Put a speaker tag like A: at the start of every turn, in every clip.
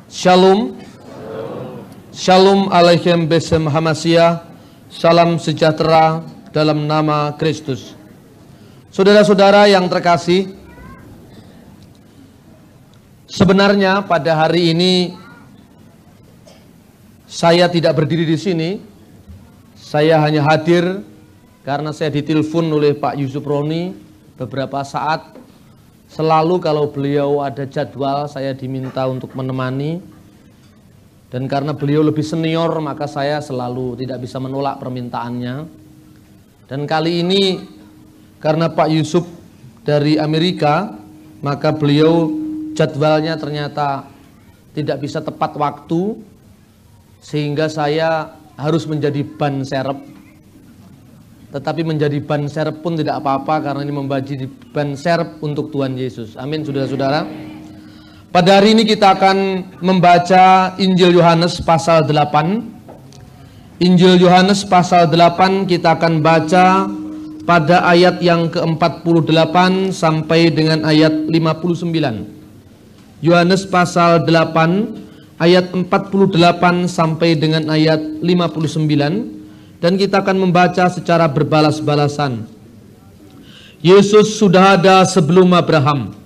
A: Shalom. Shalom Aleichem Besem Hamasiyah. Salam sejahtera dalam nama Kristus. Saudara-saudara yang terkasih, sebenarnya pada hari ini saya tidak berdiri di sini. Saya hanya hadir karena saya ditelepon oleh Pak Yusuf Roni beberapa saat. Selalu kalau beliau ada jadwal saya diminta untuk menemani. Dan karena beliau lebih senior maka saya selalu tidak bisa menolak permintaannya. Dan kali ini karena Pak Yusuf dari Amerika, maka beliau jadwalnya ternyata tidak bisa tepat waktu, sehingga saya harus menjadi ban serep. Tetapi menjadi ban serep pun tidak apa-apa, karena ini menjadi ban serep untuk Tuhan Yesus. Amin, saudara-saudara. Pada hari ini kita akan membaca Injil Yohanes pasal 8. Injil Yohanes pasal 8 kita akan baca pada ayat yang ke-48 sampai dengan ayat 59. Yohanes pasal 8 ayat 48 sampai dengan ayat 59. Dan kita akan membaca secara berbalas-balasan. Yesus sudah ada sebelum Abraham.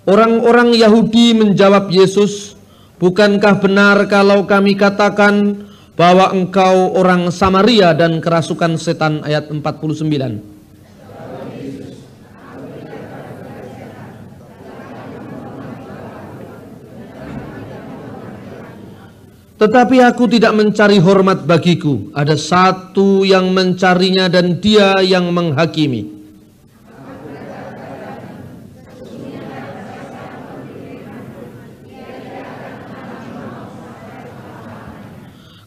A: Orang-orang Yahudi menjawab Yesus, "Bukankah benar kalau kami katakan bahwa engkau orang Samaria dan kerasukan setan?" Ayat 49. Tetapi aku tidak mencari hormat bagiku. Ada satu yang mencarinya dan dia yang menghakimi.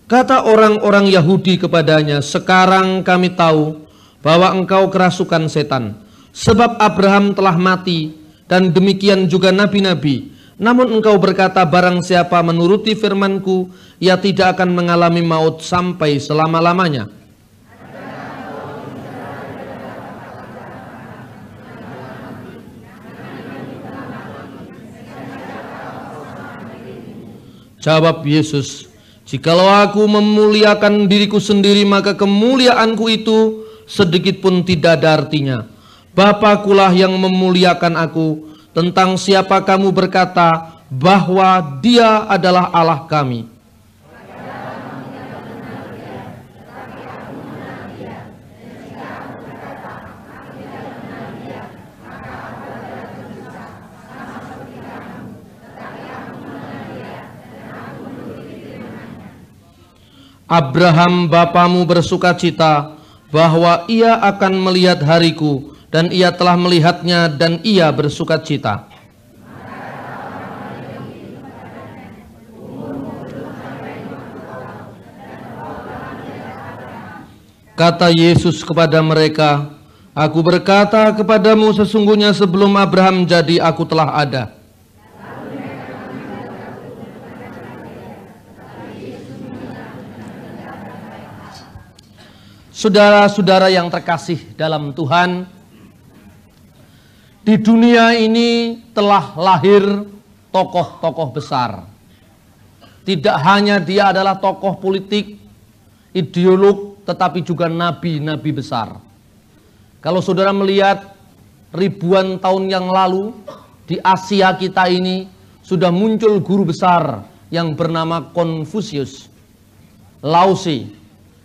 A: Kata orang-orang Yahudi kepadanya, "Sekarang kami tahu bahwa engkau kerasukan setan. Sebab Abraham telah mati dan demikian juga nabi-nabi. Namun engkau berkata, barang siapa menuruti firman-Ku, ia tidak akan mengalami maut sampai selama-lamanya." Jawab Yesus, "Jikalau aku memuliakan diriku sendiri, maka kemuliaanku itu sedikit pun tidak ada artinya. Bapakulah yang memuliakan aku. Tentang siapa kamu berkata bahwa dia adalah Allah kami?" Abraham bapamu bersukacita bahwa ia akan melihat hariku, dan ia telah melihatnya dan ia bersukacita. Kata Yesus kepada mereka, "Aku berkata kepadamu, sesungguhnya sebelum Abraham jadi aku telah ada." Saudara-saudara yang terkasih dalam Tuhan, di dunia ini telah lahir tokoh-tokoh besar. Tidak hanya dia adalah tokoh politik, ideolog, tetapi juga nabi-nabi besar. Kalau saudara melihat ribuan tahun yang lalu, di Asia kita ini sudah muncul guru besar yang bernama Konfusius, Lao Tse,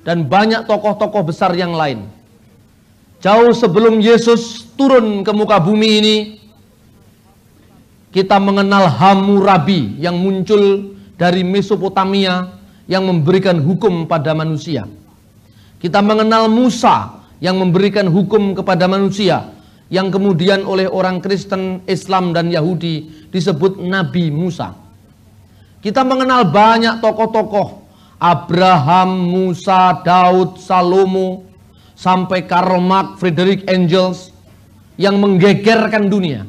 A: dan banyak tokoh-tokoh besar yang lain. Jauh sebelum Yesus turun ke muka bumi ini, kita mengenal Hammurabi yang muncul dari Mesopotamia yang memberikan hukum pada manusia. Kita mengenal Musa yang memberikan hukum kepada manusia, yang kemudian oleh orang Kristen, Islam, dan Yahudi disebut Nabi Musa. Kita mengenal banyak tokoh-tokoh, Abraham, Musa, Daud, Salomo, sampai Karl Marx, Friedrich Engels, yang menggegerkan dunia.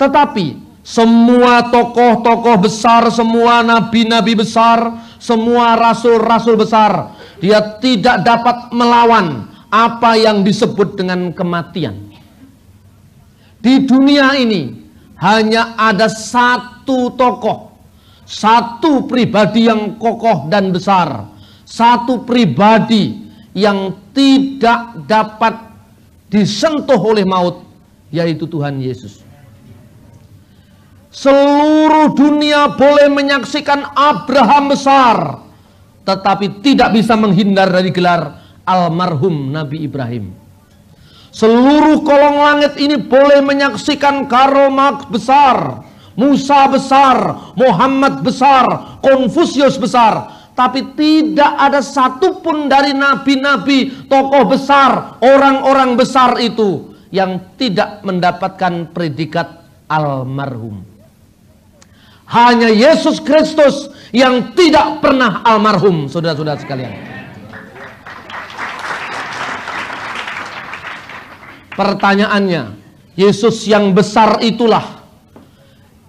A: Tetapi semua tokoh-tokoh besar, semua nabi-nabi besar, semua rasul-rasul besar, dia tidak dapat melawan apa yang disebut dengan kematian. Di dunia ini hanya ada satu tokoh, satu pribadi yang kokoh dan besar, satu pribadi yang tidak dapat disentuh oleh maut, yaitu Tuhan Yesus. Seluruh dunia boleh menyaksikan Abraham besar, tetapi tidak bisa menghindar dari gelar almarhum Nabi Ibrahim. Seluruh kolong langit ini boleh menyaksikan Karl Marx besar, Musa besar, Muhammad besar, Konfusius besar, tapi tidak ada satupun dari nabi-nabi, tokoh besar, orang-orang besar itu yang tidak mendapatkan predikat almarhum. Hanya Yesus Kristus yang tidak pernah almarhum, saudara-saudara sekalian. Pertanyaannya, Yesus yang besar itulah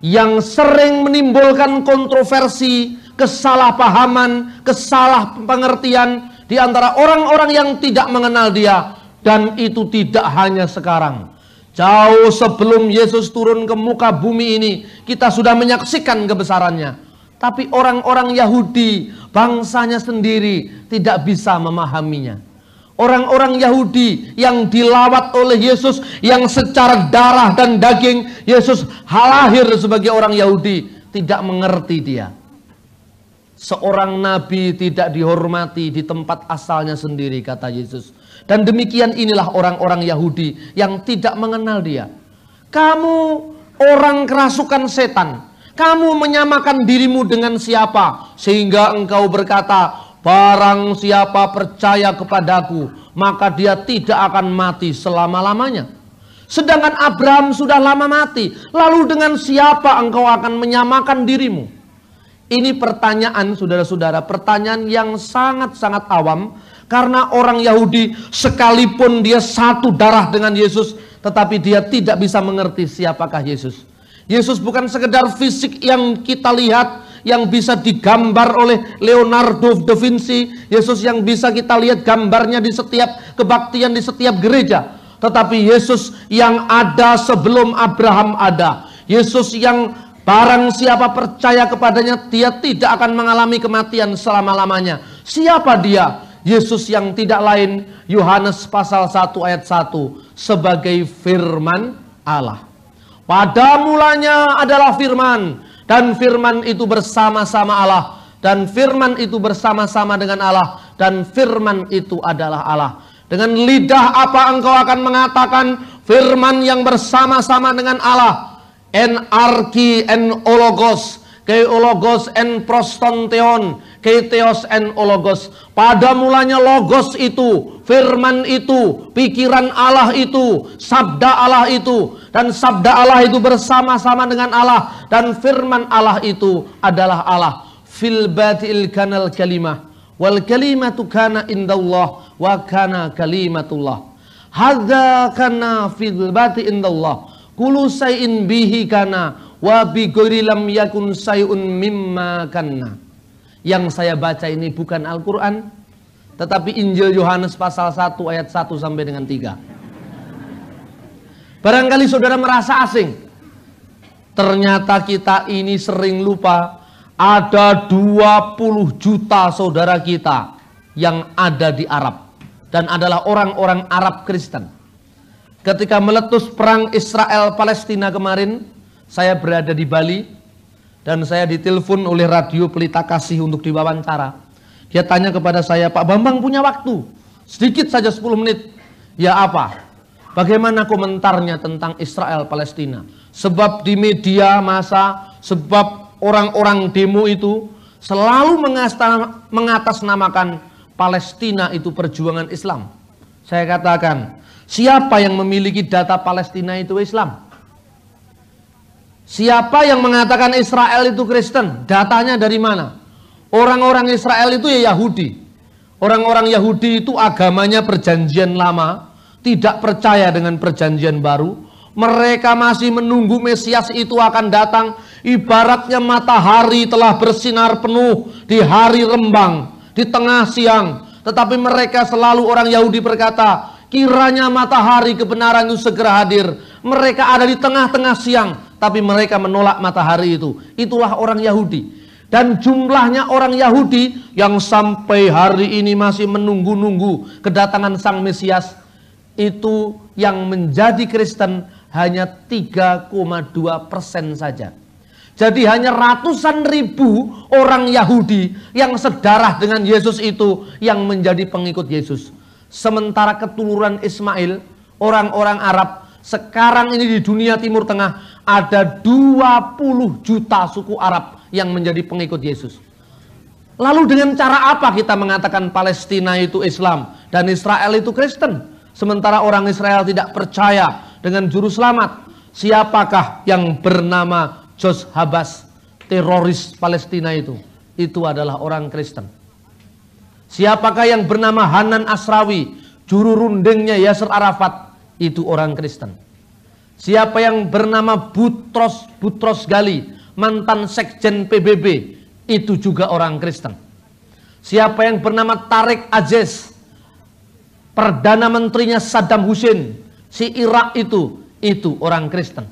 A: yang sering menimbulkan kontroversi, kesalahpahaman, kesalahpengertian di antara orang-orang yang tidak mengenal Dia. Dan itu tidak hanya sekarang. Jauh sebelum Yesus turun ke muka bumi ini, kita sudah menyaksikan kebesarannya. Tapi orang-orang Yahudi, bangsanya sendiri, tidak bisa memahaminya. Orang-orang Yahudi yang dilawat oleh Yesus, yang secara darah dan daging Yesus lahir sebagai orang Yahudi, tidak mengerti Dia. Seorang nabi tidak dihormati di tempat asalnya sendiri, kata Yesus. Dan demikian inilah orang-orang Yahudi yang tidak mengenal Dia. Kamu orang kerasukan setan, kamu menyamakan dirimu dengan siapa sehingga engkau berkata, barang siapa percaya kepadaku, maka dia tidak akan mati selama-lamanya. Sedangkan Abraham sudah lama mati. Lalu dengan siapa engkau akan menyamakan dirimu? Ini pertanyaan, saudara-saudara, pertanyaan yang sangat-sangat awam. Karena orang Yahudi sekalipun dia satu darah dengan Yesus, tetapi dia tidak bisa mengerti siapakah Yesus. Yesus bukan sekedar fisik yang kita lihat, yang bisa digambar oleh Leonardo da Vinci. Yesus yang bisa kita lihat gambarnya di setiap kebaktian, di setiap gereja. Tetapi Yesus yang ada sebelum Abraham ada. Yesus yang barang siapa percaya kepadanya, dia tidak akan mengalami kematian selama-lamanya. Siapa dia? Yesus yang tidak lain, Yohanes pasal 1 ayat 1, sebagai firman Allah. Pada mulanya adalah firman, dan firman itu bersama-sama Allah, dan firman itu bersama-sama dengan Allah, dan firman itu adalah Allah. Dengan lidah apa engkau akan mengatakan firman yang bersama-sama dengan Allah? En arki en ologos, ke ologos en prostonteon, ke theos en ologos. Pada mulanya logos itu, firman itu, pikiran Allah itu, sabda Allah itu, dan sabda Allah itu bersama-sama dengan Allah, dan firman Allah itu adalah Allah. Fil batil kanal kalimah, wal kalimatu kana indallah, wa kana kalimatullah. Hadza kana fil batil indallah, kullu say'in bihi kana, wa bi ghairi lam yakun say'un mimma kana. Yang saya baca ini bukan Al-Quran, tetapi Injil Yohanes pasal 1 ayat 1 sampai dengan 3. Barangkali saudara merasa asing. Ternyata kita ini sering lupa, ada 20 juta saudara kita yang ada di Arab, dan adalah orang-orang Arab Kristen. Ketika meletus perang Israel Palestina kemarin, saya berada di Bali, dan saya ditelepon oleh radio Pelita Kasih untuk diwawancara. Dia tanya kepada saya, Pak Bambang punya waktu sedikit saja 10 menit. Ya apa? Bagaimana komentarnya tentang Israel Palestina? Sebab di media massa, sebab orang-orang demo itu selalu mengatasnamakan Palestina itu perjuangan Islam. Saya katakan, siapa yang memiliki data Palestina itu Islam? Siapa yang mengatakan Israel itu Kristen? Datanya dari mana? Orang-orang Israel itu ya Yahudi. Orang-orang Yahudi itu agamanya perjanjian lama, tidak percaya dengan perjanjian baru. Mereka masih menunggu Mesias itu akan datang. Ibaratnya matahari telah bersinar penuh di hari rembang, di tengah siang. Tetapi mereka selalu, orang Yahudi berkata, kiranya matahari kebenaran itu segera hadir. Mereka ada di tengah-tengah siang, tapi mereka menolak matahari itu. Itulah orang Yahudi. Dan jumlahnya orang Yahudi yang sampai hari ini masih menunggu-nunggu kedatangan Sang Mesias, itu yang menjadi Kristen hanya 3,2% saja. Jadi hanya ratusan ribu orang Yahudi yang sedarah dengan Yesus itu yang menjadi pengikut Yesus. Sementara keturunan Ismail, orang-orang Arab, sekarang ini di dunia Timur Tengah ada 20 juta suku Arab yang menjadi pengikut Yesus. Lalu dengan cara apa kita mengatakan Palestina itu Islam dan Israel itu Kristen? Sementara orang Israel tidak percaya dengan juru selamat. Siapakah yang bernama Jos Habas, teroris Palestina itu? Itu adalah orang Kristen. Siapakah yang bernama Hanan Asrawi, juru rundingnya Yasser Arafat? Itu orang Kristen. Siapa yang bernama Butros Ghali, mantan sekjen PBB? Itu juga orang Kristen. Siapa yang bernama Tariq Aziz, Perdana Menterinya Saddam Hussein, si Irak itu orang Kristen.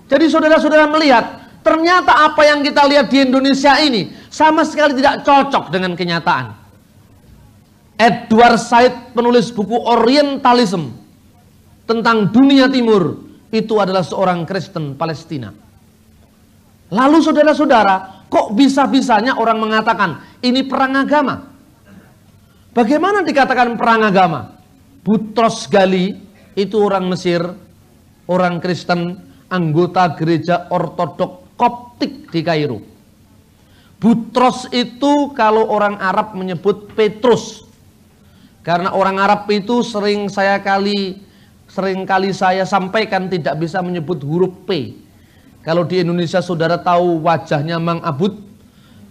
A: Jadi saudara-saudara melihat, ternyata apa yang kita lihat di Indonesia ini sama sekali tidak cocok dengan kenyataan. Edward Said, penulis buku Orientalism tentang dunia timur, itu adalah seorang Kristen Palestina. Lalu saudara-saudara, kok bisa-bisanya orang mengatakan ini perang agama? Bagaimana dikatakan perang agama? Butros Ghali itu orang Mesir, orang Kristen, anggota gereja ortodok Koptik di Kairo. Butros itu kalau orang Arab menyebut Petrus. Karena orang Arab itu sering kali saya sampaikan tidak bisa menyebut huruf P. Kalau di Indonesia saudara tahu wajahnya Mang Abud,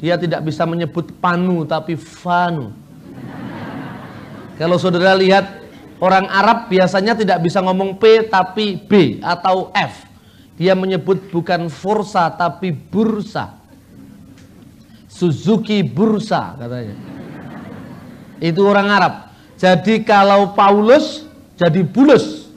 A: dia tidak bisa menyebut panu tapi fanu. Kalau saudara lihat orang Arab biasanya tidak bisa ngomong P tapi B atau F. Dia menyebut bukan Forsa tapi Bursa. Suzuki Bursa katanya. Itu orang Arab. Jadi kalau Paulus jadi Bulus.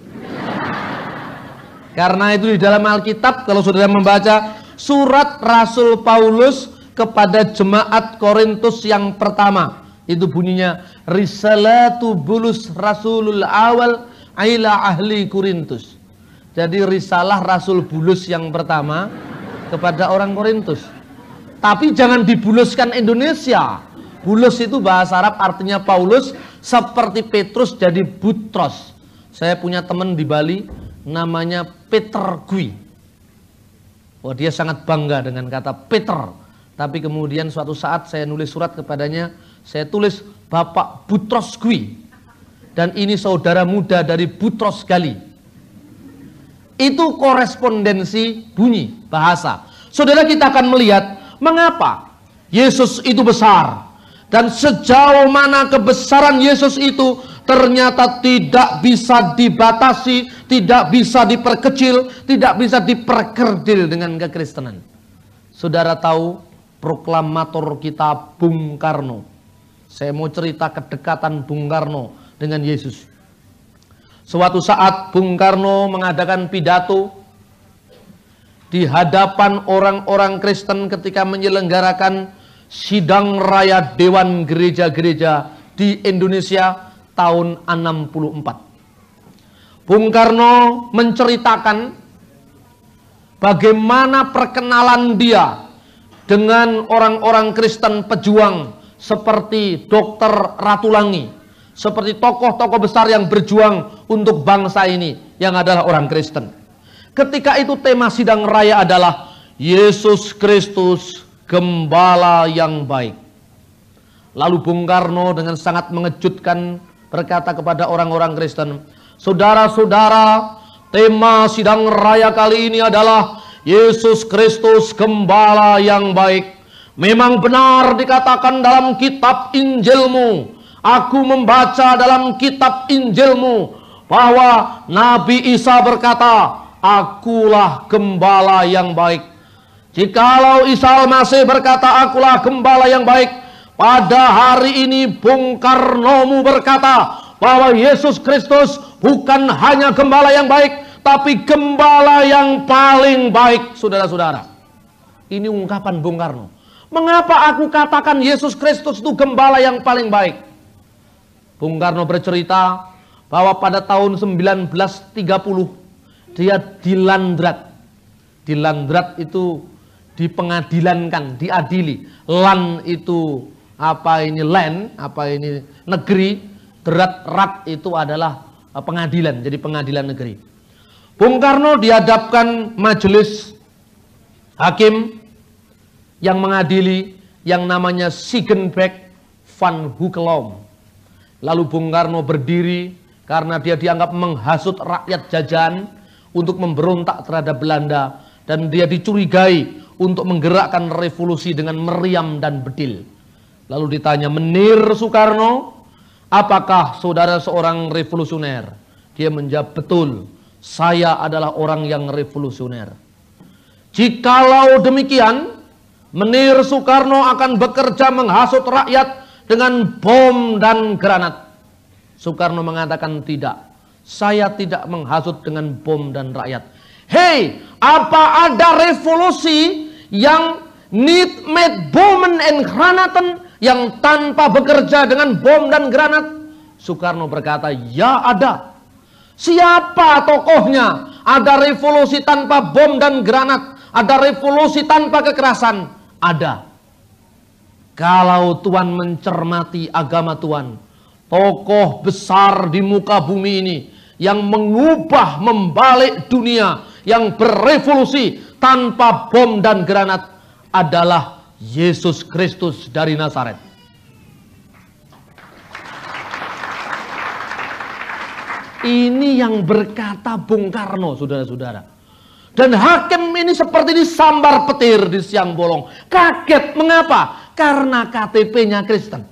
A: Karena itu di dalam Alkitab kalau saudara membaca surat Rasul Paulus kepada jemaat Korintus yang pertama, itu bunyinya Risalatu Bulus Rasulul Awal ila ahli Korintus. Jadi risalah Rasul Bulus yang pertama kepada orang Korintus. Tapi jangan dibuluskan Indonesia. Bulus itu bahasa Arab artinya Paulus, seperti Petrus jadi Butros. Saya punya teman di Bali namanya Peter Gui. Wah, dia sangat bangga dengan kata Peter. Tapi kemudian suatu saat saya nulis surat kepadanya, saya tulis Bapak Butros Gui. Dan ini saudara muda dari Butros Ghali. Itu korespondensi bunyi bahasa. Saudara, kita akan melihat mengapa Yesus itu besar. Dan sejauh mana kebesaran Yesus itu ternyata tidak bisa dibatasi, tidak bisa diperkecil, tidak bisa diperkerdil dengan kekristenan. Saudara tahu proklamator kita Bung Karno. Saya mau cerita kedekatan Bung Karno dengan Yesus. Suatu saat Bung Karno mengadakan pidato di hadapan orang-orang Kristen ketika menyelenggarakan sidang raya Dewan Gereja-Gereja di Indonesia tahun 64. Bung Karno menceritakan bagaimana perkenalan dia dengan orang-orang Kristen pejuang seperti Dr. Ratulangi, seperti tokoh-tokoh besar yang berjuang untuk bangsa ini yang adalah orang Kristen. Ketika itu tema sidang raya adalah Yesus Kristus Gembala yang baik. Lalu Bung Karno dengan sangat mengejutkan berkata kepada orang-orang Kristen, saudara-saudara, tema sidang raya kali ini adalah Yesus Kristus Gembala yang baik. Memang benar dikatakan dalam kitab Injilmu. Aku membaca dalam kitab Injilmu bahwa Nabi Isa berkata, akulah gembala yang baik. Jikalau Isa masih berkata akulah gembala yang baik, pada hari ini Bung Karnomu berkata bahwa Yesus Kristus bukan hanya gembala yang baik, tapi gembala yang paling baik, saudara-saudara. Ini ungkapan Bung Karno. Mengapa aku katakan Yesus Kristus itu gembala yang paling baik? Bung Karno bercerita bahwa pada tahun 1930 dia dilandrat. Dilandrat itu dipengadilankan, diadili. Lan itu apa ini land, apa ini negeri. Rat itu adalah pengadilan, jadi pengadilan negeri. Bung Karno dihadapkan majelis hakim yang mengadili yang namanya Siegenbeek van Hukelom. Lalu Bung Karno berdiri karena dia dianggap menghasut rakyat jajahan untuk memberontak terhadap Belanda, dan dia dicurigai untuk menggerakkan revolusi dengan meriam dan bedil. Lalu ditanya, Menir Soekarno, apakah saudara seorang revolusioner? Dia menjawab, betul, saya adalah orang yang revolusioner. Jikalau demikian, Menir Soekarno akan bekerja menghasut rakyat dengan bom dan granat. Soekarno mengatakan, tidak, saya tidak menghasut dengan bom dan rakyat. Hei, apa ada revolusi yang niet met bommen en granaten, yang tanpa bekerja dengan bom dan granat? Soekarno berkata, ya ada. Siapa tokohnya? Ada revolusi tanpa bom dan granat, ada revolusi tanpa kekerasan. Ada. Kalau Tuhan mencermati agama Tuhan, tokoh besar di muka bumi ini yang mengubah, membalik dunia, yang berevolusi tanpa bom dan granat adalah Yesus Kristus dari Nazaret. Ini yang berkata Bung Karno, saudara-saudara. Dan hakim ini seperti disambar petir di siang bolong. Kaget, mengapa? Karena KTP-nya Kristen.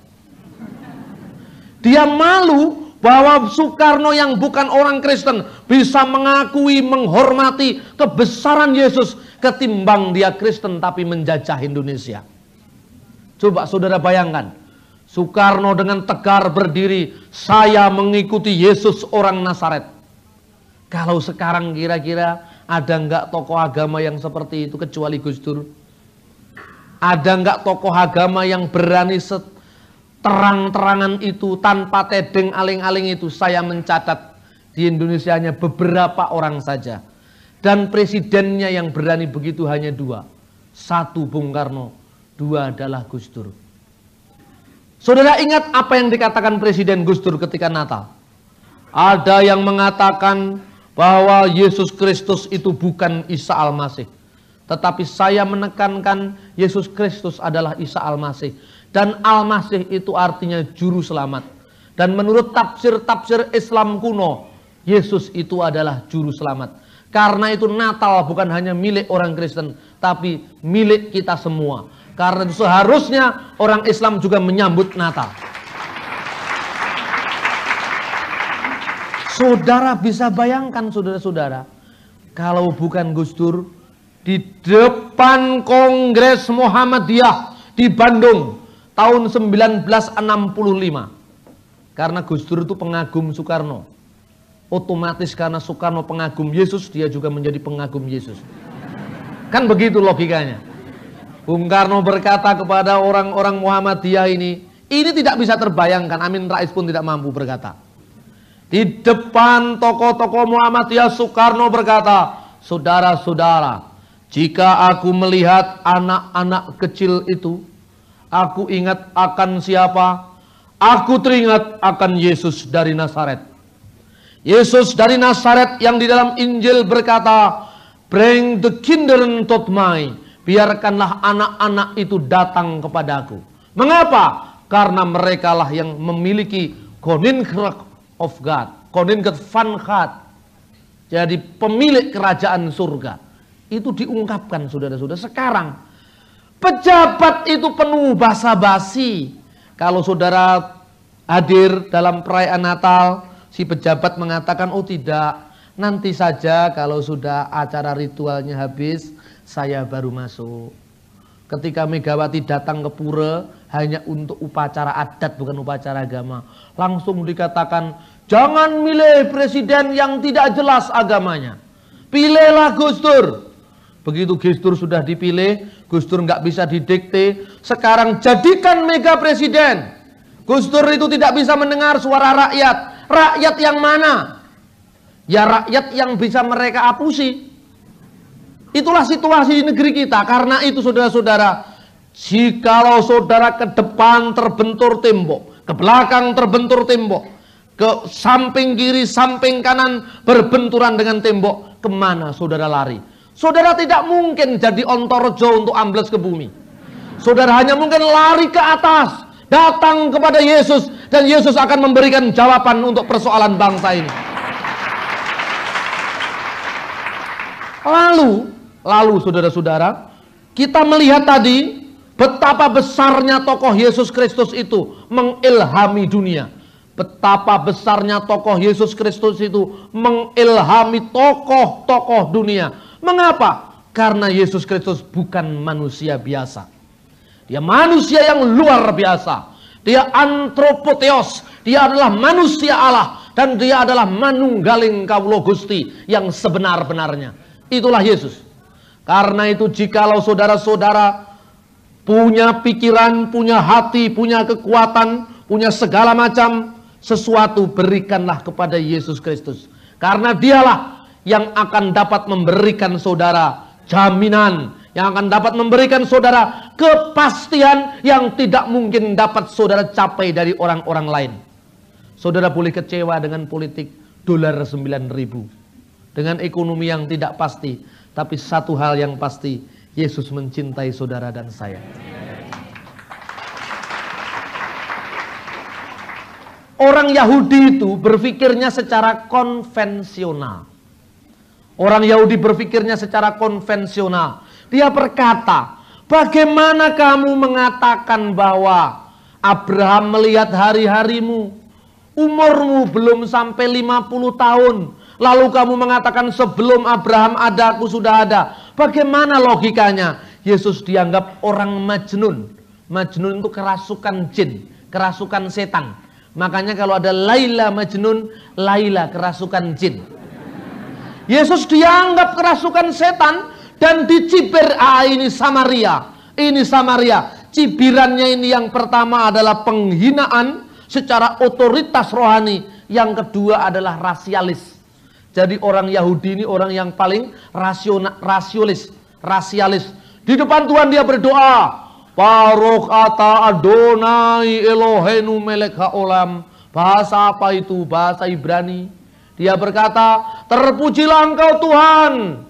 A: Dia malu bahwa Soekarno yang bukan orang Kristen bisa mengakui, menghormati kebesaran Yesus ketimbang dia Kristen tapi menjajah Indonesia. Coba saudara bayangkan, Soekarno dengan tegar berdiri, saya mengikuti Yesus orang Nazaret. Kalau sekarang kira-kira ada enggak tokoh agama yang seperti itu kecuali Gus Dur? Ada enggak tokoh agama yang berani terang-terangan itu tanpa tedeng aling-aling itu? Saya mencatat di Indonesia hanya beberapa orang saja, dan presidennya yang berani begitu hanya dua. Satu Bung Karno, dua adalah Gus Dur. Saudara ingat apa yang dikatakan Presiden Gus Dur ketika Natal? Ada yang mengatakan bahwa Yesus Kristus itu bukan Isa Al-Masih, tetapi saya menekankan Yesus Kristus adalah Isa Al-Masih. Dan Al-Masih itu artinya juru selamat. Dan menurut tafsir-tafsir Islam kuno, Yesus itu adalah juru selamat. Karena itu Natal bukan hanya milik orang Kristen, tapi milik kita semua. Karena itu seharusnya orang Islam juga menyambut Natal. Saudara bisa bayangkan, saudara-saudara, kalau bukan Gus Dur, di depan Kongres Muhammadiyah di Bandung tahun 1965, karena Gus Dur itu pengagum Soekarno, otomatis karena Soekarno pengagum Yesus, dia juga menjadi pengagum Yesus. Kan begitu logikanya. Bung Karno berkata kepada orang-orang Muhammadiyah ini tidak bisa terbayangkan. Amin Rais pun tidak mampu berkata. Di depan tokoh-tokoh Muhammadiyah, Soekarno berkata, saudara-saudara, jika aku melihat anak-anak kecil itu, aku ingat akan siapa? Aku teringat akan Yesus dari Nazaret. Yesus dari Nazaret yang di dalam Injil berkata, bring the kinderen tot mij. Biarkanlah anak-anak itu datang kepadaku. Mengapa? Karena merekalah yang memiliki Koninkrijk of God, Koninkrijk van God. Jadi pemilik kerajaan surga. Itu diungkapkan saudara-saudara. Sekarang pejabat itu penuh basa-basi. Kalau saudara hadir dalam perayaan Natal, si pejabat mengatakan, oh tidak, nanti saja kalau sudah acara ritualnya habis, saya baru masuk. Ketika Megawati datang ke pura hanya untuk upacara adat bukan upacara agama, langsung dikatakan Jangan milih presiden yang tidak jelas agamanya. Pilihlah Gus Dur. Begitu Gus Dur sudah dipilih, Gus Dur nggak bisa didikte. Sekarang jadikan mega presiden. Gus Dur itu tidak bisa mendengar suara rakyat. Rakyat yang mana? Ya rakyat yang bisa mereka apusi. Itulah situasi di negeri kita. Karena itu saudara-saudara, jikalau saudara ke depan terbentur tembok, ke belakang terbentur tembok, ke samping kiri, samping kanan berbenturan dengan tembok, kemana saudara lari? Saudara tidak mungkin jadi Ontorjo untuk ambles ke bumi. Saudara hanya mungkin lari ke atas, datang kepada Yesus, dan Yesus akan memberikan jawaban untuk persoalan bangsa ini. Lalu saudara-saudara, kita melihat tadi betapa besarnya tokoh Yesus Kristus itu mengilhami dunia. Betapa besarnya tokoh Yesus Kristus itu mengilhami tokoh-tokoh dunia. Mengapa? Karena Yesus Kristus bukan manusia biasa. Dia manusia yang luar biasa. Dia antropotheos. Dia adalah manusia Allah. Dan dia adalah manunggaling kawula Gusti yang sebenar-benarnya. Itulah Yesus. Karena itu jikalau saudara-saudara punya pikiran, punya hati, punya kekuatan, punya segala macam sesuatu, berikanlah kepada Yesus Kristus. Karena dialah yang akan dapat memberikan saudara jaminan, yang akan dapat memberikan saudara kepastian yang tidak mungkin dapat saudara capai dari orang-orang lain. Saudara boleh kecewa dengan politik dolar 9.000, dengan ekonomi yang tidak pasti, tapi satu hal yang pasti, Yesus mencintai saudara dan saya. Orang Yahudi itu berpikirnya secara konvensional. Orang Yahudi berpikirnya secara konvensional. Dia berkata, bagaimana kamu mengatakan bahwa Abraham melihat hari-harimu, umurmu belum sampai 50 tahun, lalu kamu mengatakan sebelum Abraham ada, aku sudah ada. Bagaimana logikanya? Yesus dianggap orang majnun. Majnun itu kerasukan jin, kerasukan setan. Makanya kalau ada Laila Majnun, Laila kerasukan jin. Yesus dianggap kerasukan setan dan dicibir. Ini Samaria. Ini Samaria. Cibirannya ini yang pertama adalah penghinaan secara otoritas rohani. Yang kedua adalah rasialis. Jadi orang Yahudi ini orang yang paling rasialis. Di depan Tuhan dia berdoa, Baruch ata Adonai Eloheinu melek haolam. Bahasa apa itu? Bahasa Ibrani. Dia berkata, terpujilah engkau Tuhan,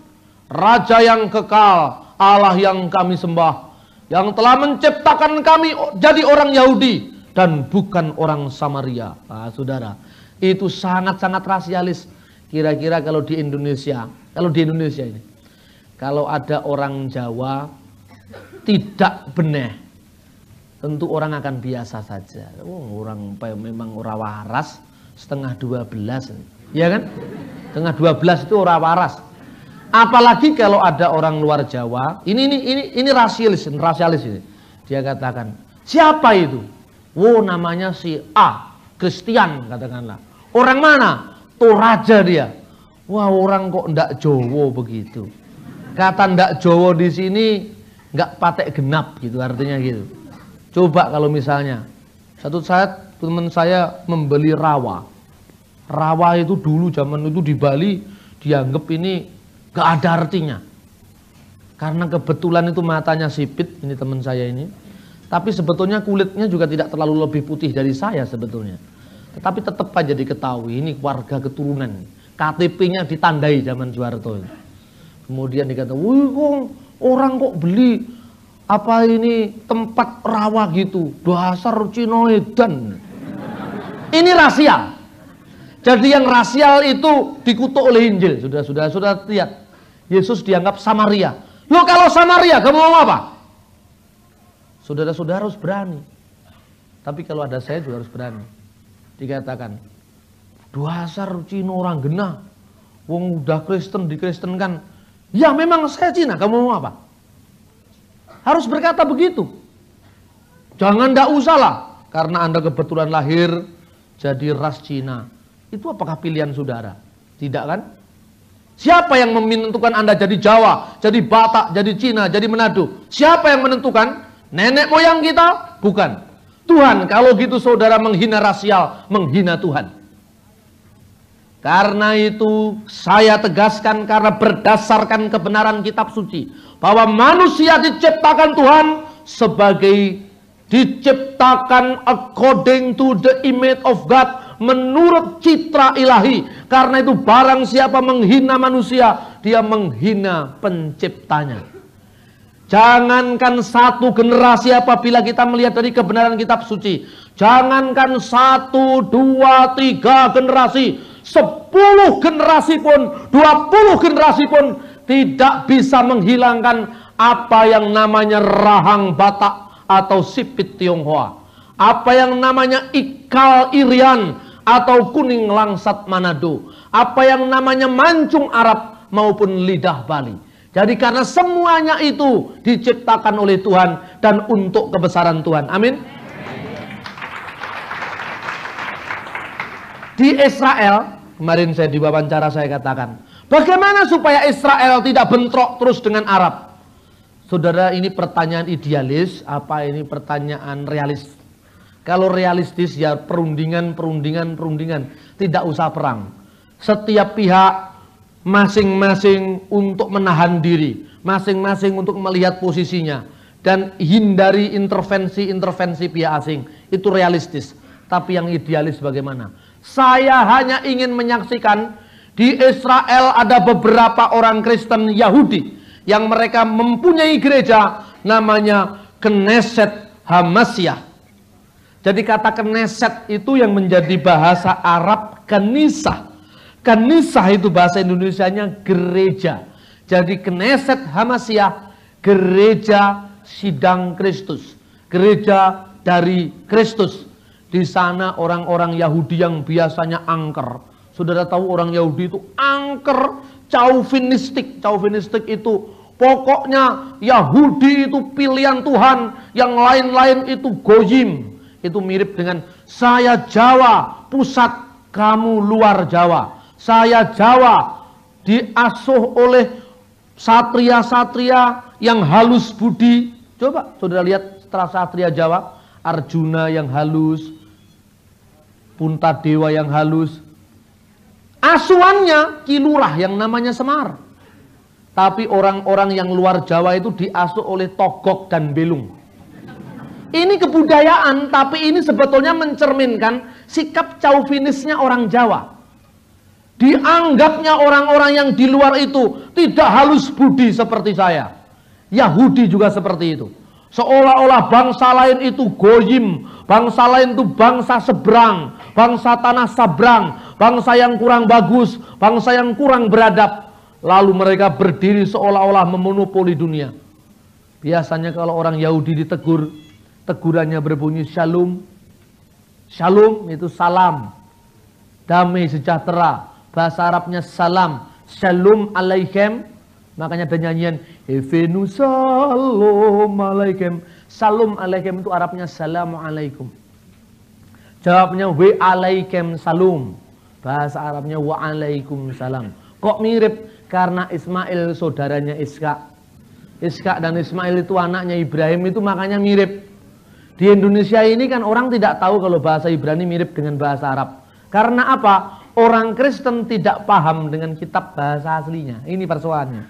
A: Raja yang kekal, Allah yang kami sembah, yang telah menciptakan kami jadi orang Yahudi dan bukan orang Samaria. Saudara, itu sangat-sangat rasialis. Kira-kira kalau di Indonesia ini, kalau ada orang Jawa tidak benar, tentu orang akan biasa saja. Orang memang orang waras, setengah 12, ya kan? Setengah 12 itu orang waras. Apalagi kalau ada orang luar Jawa, ini rasialis ini. Dia katakan, siapa itu? Namanya si A, Kristen katakanlah. Orang mana? Toraja dia. Wah, orang kok ndak Jowo begitu. Kata ndak Jowo di sini nggak patek genap gitu, artinya gitu. Coba kalau misalnya satu saat teman saya membeli rawa. Rawa itu dulu zaman itu di Bali dianggap ini nggak ada artinya. Karena kebetulan itu matanya sipit, ini teman saya ini. Tapi sebetulnya kulitnya juga tidak terlalu lebih putih dari saya sebetulnya. Tetapi tetap aja diketahui ini warga keturunan. KTP-nya ditandai zaman Soeharto. Kemudian dikata, wih, orang kok beli apa ini tempat rawa gitu, dasar Cino edan. Ini rasial. Jadi yang rasial itu dikutuk oleh Injil. Sudah lihat. Yesus dianggap Samaria. Loh kalau Samaria kamu mau apa? Saudara-saudara harus berani. Tapi kalau ada saya juga harus berani. Dikatakan, dasar Cino orang genah. Wong udah Kristen dikristenkan. Ya memang saya Cina, kamu mau apa? Harus berkata begitu. Jangan ndak usah lah, karena Anda kebetulan lahir jadi ras Cina. Itu apakah pilihan saudara? Tidak kan? Siapa yang menentukan Anda jadi Jawa, jadi Batak, jadi Cina, jadi Manado? Siapa yang menentukan? Nenek moyang kita? Bukan. Tuhan. Kalau gitu saudara menghina rasial, menghina Tuhan. Karena itu saya tegaskan, karena berdasarkan kebenaran kitab suci, bahwa manusia diciptakan Tuhan sebagai diciptakan according to the image of God, menurut citra ilahi. Karena itu barang siapa menghina manusia, dia menghina penciptanya. Jangankan satu generasi, apabila kita melihat dari kebenaran kitab suci, jangankan 1, 2, 3 generasi, 10 generasi pun, 20 generasi pun tidak bisa menghilangkan apa yang namanya rahang Batak atau sipit Tionghoa, apa yang namanya ikal Irian atau kuning langsat Manado, apa yang namanya mancung Arab maupun lidah Bali. Jadi karena semuanya itu diciptakan oleh Tuhan dan untuk kebesaran Tuhan. Amin. Di Israel, kemarin saya diwawancara, saya katakan, bagaimana supaya Israel tidak bentrok terus dengan Arab? Saudara, ini pertanyaan idealis, apa ini pertanyaan realis? Kalau realistis ya perundingan. Tidak usah perang. Setiap pihak masing-masing untuk menahan diri, masing-masing untuk melihat posisinya, dan hindari intervensi pihak asing. Itu realistis. Tapi yang idealis bagaimana? Saya hanya ingin menyaksikan di Israel ada beberapa orang Kristen Yahudi yang mereka mempunyai gereja namanya Knesset Hamasyah. Jadi kata Knesset itu yang menjadi bahasa Arab Kanisah. Kanisah itu bahasa Indonesianya gereja. Jadi Knesset Hamasyah, gereja sidang Kristus, gereja dari Kristus. Di sana orang-orang Yahudi yang biasanya angker. Saudara tahu orang Yahudi itu angker, chauvinistik. Chauvinistik itu pokoknya Yahudi itu pilihan Tuhan, yang lain-lain itu goyim. Itu mirip dengan saya Jawa, pusat, kamu luar Jawa. Saya Jawa, diasuh oleh satria-satria yang halus budi. Coba saudara lihat setelah satria Jawa, Arjuna yang halus, Puntadewa yang halus. Asuhannya Kilurah yang namanya Semar. Tapi orang-orang yang luar Jawa itu diasuh oleh Togok dan Belung. Ini kebudayaan, tapi ini sebetulnya mencerminkan sikap chauvinisnya orang Jawa. Dianggapnya orang-orang yang di luar itu tidak halus budi seperti saya. Yahudi juga seperti itu. Seolah-olah bangsa lain itu goyim, bangsa lain itu bangsa seberang, bangsa tanah sabrang, bangsa yang kurang bagus, bangsa yang kurang beradab. Lalu mereka berdiri seolah-olah memonopoli dunia. Biasanya kalau orang Yahudi ditegur, tegurannya berbunyi shalom. Shalom itu salam, damai sejahtera. Bahasa Arabnya salam, shalom alaikum. Makanya ada nyanyian Evenu salam alaikum. Salam alaikum itu Arabnya salamu alaikum. Jawabnya wa alaikum salam. Bahasa Arabnya wa alaikum salam. Kok mirip? Karena Ismail saudaranya Ishak. Ishak dan Ismail itu anaknya Ibrahim, itu makanya mirip. Di Indonesia ini kan orang tidak tahu kalau bahasa Ibrani mirip dengan bahasa Arab. Karena apa? Orang Kristen tidak paham dengan kitab bahasa aslinya. Ini persoalannya.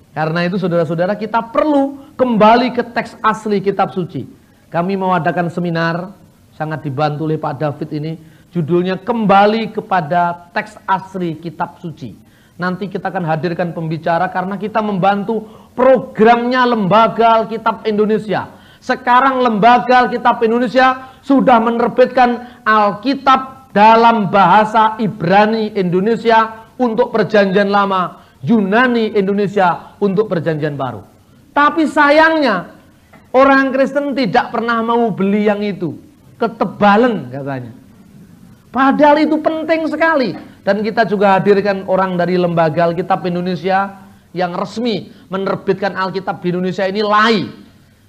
A: Karena itu saudara-saudara, kita perlu kembali ke teks asli kitab suci. Kami mengadakan seminar, sangat dibantu oleh Pak David ini. Judulnya Kembali kepada Teks Asli Kitab Suci. Nanti kita akan hadirkan pembicara karena kita membantu programnya Lembaga Alkitab Indonesia. Sekarang Lembaga Alkitab Indonesia sudah menerbitkan Alkitab dalam bahasa Ibrani Indonesia untuk Perjanjian Lama, Yunani Indonesia untuk Perjanjian Baru. Tapi sayangnya orang Kristen tidak pernah mau beli yang itu. Ketebalan katanya. Padahal itu penting sekali. Dan kita juga hadirkan orang dari Lembaga Alkitab Indonesia yang resmi menerbitkan Alkitab di Indonesia ini LAI.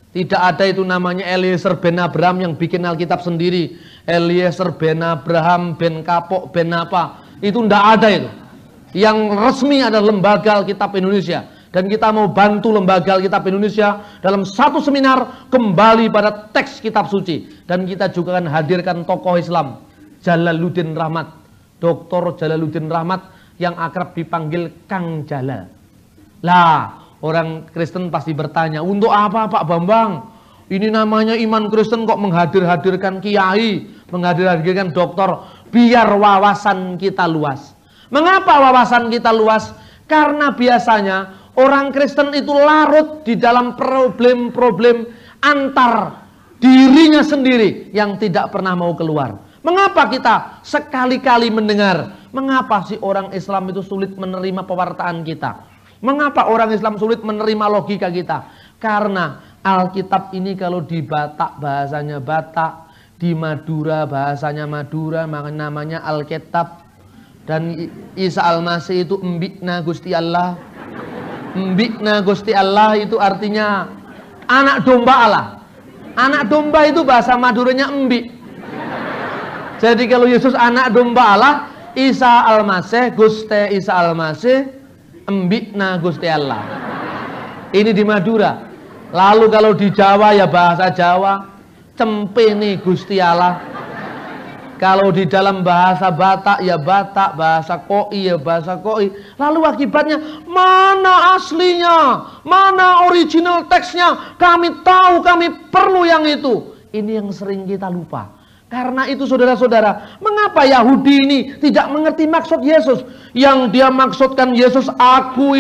A: Tidak ada itu namanya Eliezer ben Abraham yang bikin Alkitab sendiri. Eliezer ben Abraham, ben Kapok, ben apa. Itu tidak ada itu. Yang resmi adalah Lembaga Alkitab Indonesia. Dan kita mau bantu Lembaga Alkitab Indonesia dalam satu seminar kembali pada teks kitab suci. Dan kita juga akan hadirkan tokoh Islam, Jalaluddin Rahmat. Dr. Jalaluddin Rahmat yang akrab dipanggil Kang Jalal. Lah, orang Kristen pasti bertanya, untuk apa Pak Bambang? Ini namanya iman Kristen kok menghadirkan kiai, menghadirkan dokter, biar wawasan kita luas. Mengapa wawasan kita luas? Karena biasanya orang Kristen itu larut di dalam problem-problem antar dirinya sendiri yang tidak pernah mau keluar. Mengapa kita sekali-kali mendengar, mengapa sih orang Islam itu sulit menerima pewartaan kita? Mengapa orang Islam sulit menerima logika kita? Karena Alkitab ini kalau di Batak bahasanya Batak, di Madura bahasanya Madura, namanya Alkitab. Dan Isa Al-Masih itu Mbikna Gusti Allah. Mbikna Gusti Allah itu artinya anak domba Allah. Anak domba itu bahasa Maduranya Mbik. Jadi kalau Yesus anak domba Allah, Isa Al-Masih, Gusti Isa Al-Masih, Mbikna Gusti Allah. Ini di Madura. Lalu kalau di Jawa ya bahasa Jawa, Cempene Gusti Allah. Kalau di dalam bahasa Batak ya Batak, bahasa Koi ya bahasa Koi. Lalu akibatnya mana aslinya, mana original teksnya? Kami tahu, kami perlu yang itu. Ini yang sering kita lupa. Karena itu saudara-saudara, mengapa Yahudi ini tidak mengerti maksud Yesus? Yang dia maksudkan Yesus, aku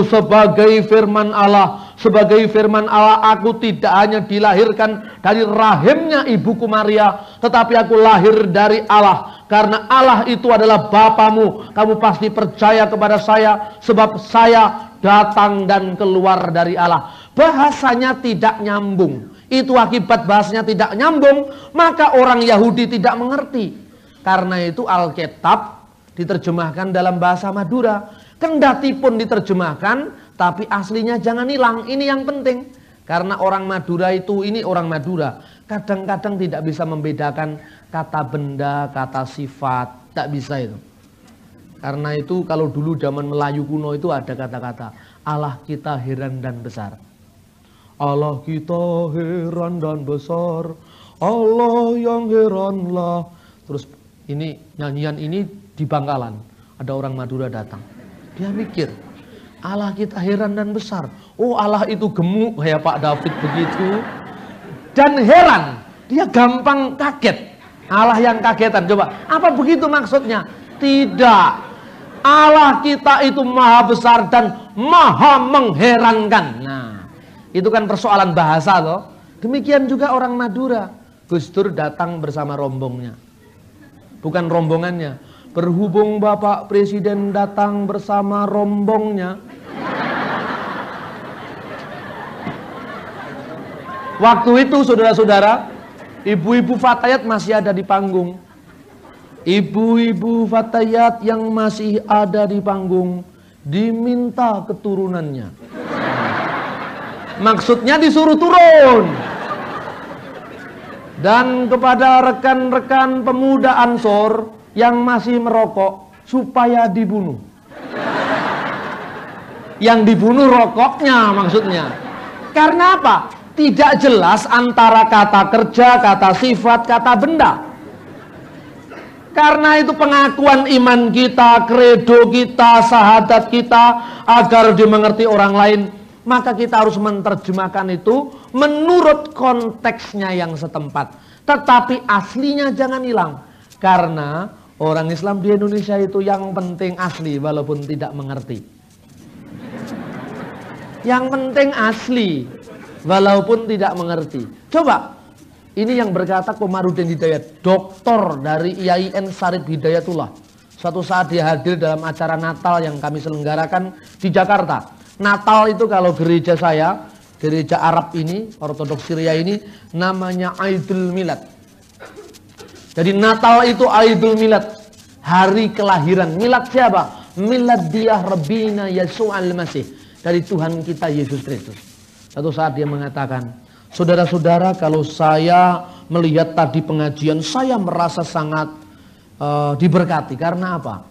A: sebagai firman Allah. Sebagai firman Allah, aku tidak hanya dilahirkan dari rahimnya ibuku Maria, tetapi aku lahir dari Allah. Karena Allah itu adalah Bapamu. Kamu pasti percaya kepada saya, sebab saya datang dan keluar dari Allah. Bahasanya tidak nyambung. Itu akibat bahasanya tidak nyambung, maka orang Yahudi tidak mengerti. Karena itu Alkitab diterjemahkan dalam bahasa Madura. Kendati pun diterjemahkan, tapi aslinya jangan hilang. Ini yang penting. Karena orang Madura itu, ini orang Madura, kadang-kadang tidak bisa membedakan kata benda, kata sifat. Tak bisa itu. Karena itu kalau dulu zaman Melayu kuno itu ada kata-kata, Allah kita heran dan besar. Allah kita heran dan besar, Allah yang heranlah. Terus ini nyanyian ini di Bangkalan, ada orang Madura datang. Dia mikir, Allah kita heran dan besar. Oh Allah itu gemuk kayak Pak David begitu. Dan heran, dia gampang kaget. Allah yang kagetan. Coba, apa begitu maksudnya? Tidak. Allah kita itu maha besar dan maha mengherankan. Nah, itu kan persoalan bahasa loh. Demikian juga orang Madura. Gus Dur datang bersama rombongnya. Bukan rombongannya. Berhubung Bapak Presiden datang bersama rombongnya. Waktu itu saudara-saudara, ibu-ibu Fatayat masih ada di panggung. Ibu-ibu Fatayat yang masih ada di panggung diminta keturunannya. Maksudnya disuruh turun. Dan kepada rekan-rekan pemuda Ansor yang masih merokok supaya dibunuh. Yang dibunuh rokoknya maksudnya. Karena apa? Tidak jelas antara kata kerja, kata sifat, kata benda. Karena itu pengakuan iman kita, kredo kita, syahadat kita agar dimengerti orang lain, maka kita harus menerjemahkan itu menurut konteksnya yang setempat. Tetapi aslinya jangan hilang. Karena orang Islam di Indonesia itu yang penting asli walaupun tidak mengerti. Yang penting asli walaupun tidak mengerti. Coba, ini yang berkata Komarudin Hidayat, doktor dari IAIN Syarif Hidayatullah. Suatu saat dia hadir dalam acara Natal yang kami selenggarakan di Jakarta. Natal itu kalau gereja saya, gereja Arab ini, Ortodoks Syria ini, namanya Aidul Milad. Jadi Natal itu Aidul Milad, hari kelahiran. Milad siapa? Milad dia Rabbina Yesus Al-Masih, dari Tuhan kita Yesus Kristus. Satu saat dia mengatakan, saudara-saudara, kalau saya melihat tadi pengajian, saya merasa sangat diberkati. Karena apa?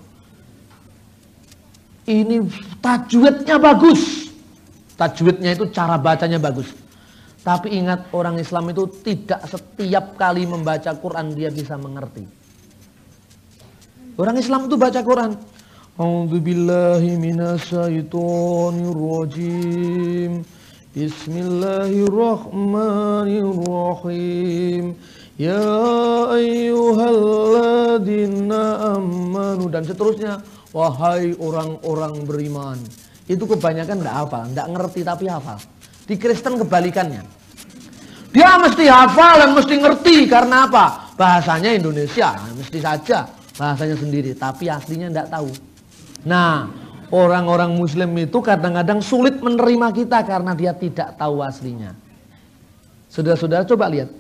A: Ini tajwidnya bagus. Tajwidnya itu cara bacanya bagus. Tapi ingat, orang Islam itu tidak setiap kali membaca Quran dia bisa mengerti. Orang Islam itu baca Quran, a'udzubillahi minasyaitonirrajim, bismillahirrahmanirrahim, ya ayyuhalladzina amanu, dan seterusnya, wahai orang-orang beriman. Itu kebanyakan enggak hafal, enggak ngerti tapi hafal. Di Kristen kebalikannya. Dia mesti hafal dan mesti ngerti. Karena apa? Bahasanya Indonesia, mesti saja bahasanya sendiri, tapi aslinya enggak tahu. Nah, orang-orang Muslim itu kadang-kadang sulit menerima kita karena dia tidak tahu aslinya. Saudara-saudara coba lihat,